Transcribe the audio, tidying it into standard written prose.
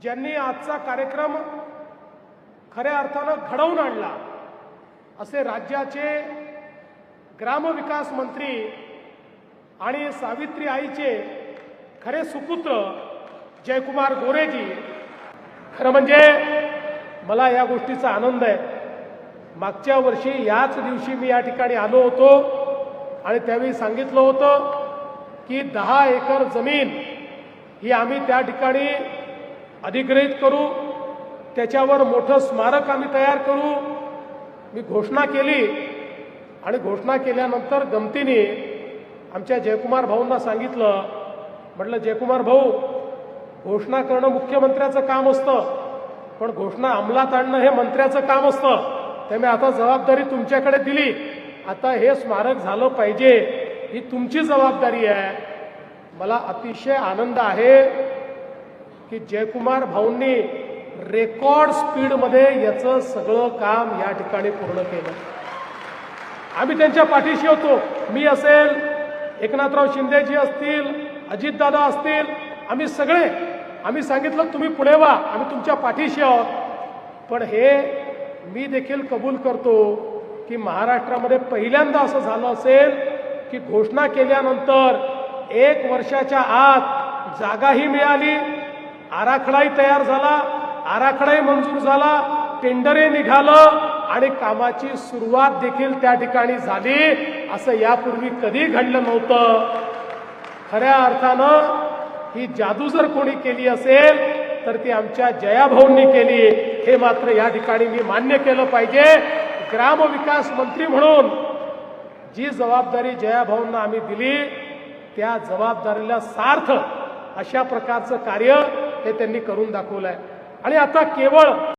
ज्यांनी आजचा कार्यक्रम खऱ्या अर्थानं घडवून आणला असे राज्याचे ग्रामविकास मंत्री आणि सावित्री आईचे खरे सुपुत्र जयकुमार गोरेजी। खरं म्हणजे मला या गोष्टीचा आनंद आहे। मागच्या वर्षी याच दिवशी मी या ठिकाणी आलो होतो आणि त्यावेळी सांगितलं होतं की 10 एकर जमीन ही आम्ही त्या ठिकाणी अधिग्रहित करू, त्याच्यावर मोठं स्मारक आम्ही तयार करू। मी घोषणा केली आणि घोषणा केल्यानंतर गमतीने आमच्या जयकुमार भाऊंना सांगितलं, म्हटलं जयकुमार भाऊ, घोषणा करणं मुख्यमंत्र्याचं काम असतं, पण घोषणा अंमलात आणणं हे मंत्र्याचं काम असतं। त्यामुळे आता जबाबदारी तुमच्याकडे दिली, आता हे स्मारक झालं पाहिजे, ही तुमची जबाबदारी आहे। मला अतिशय आनंद आहे की जयकुमार भाऊंनी रेकॉर्ड स्पीडमध्ये याचं सगळं काम या ठिकाणी पूर्ण केलं। आम्ही त्यांच्या पाठीशी होतो। मी असेल, एकनाथराव शिंदेजी असतील, अजितदादा असतील, आम्ही सगळे आम्ही सांगितलं तुम्ही पुढे व्हा, आम्ही तुमच्या पाठीशी आहोत। पण हे मी देखील कबूल करतो की महाराष्ट्रामध्ये पहिल्यांदा असं झालं असेल की घोषणा केल्यानंतर 1 वर्षाच्या आत जागाही मिळाली, आराखडाही तयार झाला, आराखडाही मंजूर झाला, टेंडरही निघालं आणि कामाची सुरुवात देखील त्या ठिकाणी झाली। असं यापूर्वी कधी घडलं नव्हतं। खऱ्या अर्थानं ही जादू जर कोणी केली असेल तर ती आमच्या जयाभाऊंनी केली, हे मात्र या ठिकाणी मी मान्य केलं पाहिजे। ग्रामविकास मंत्री म्हणून जी जबाबदारी जयाभाऊंना आम्ही दिली, त्या जबाबदारीला सार्थ अशा प्रकारचं कार्य हे त्यांनी करून दाखवलंय। आणि आता केवळ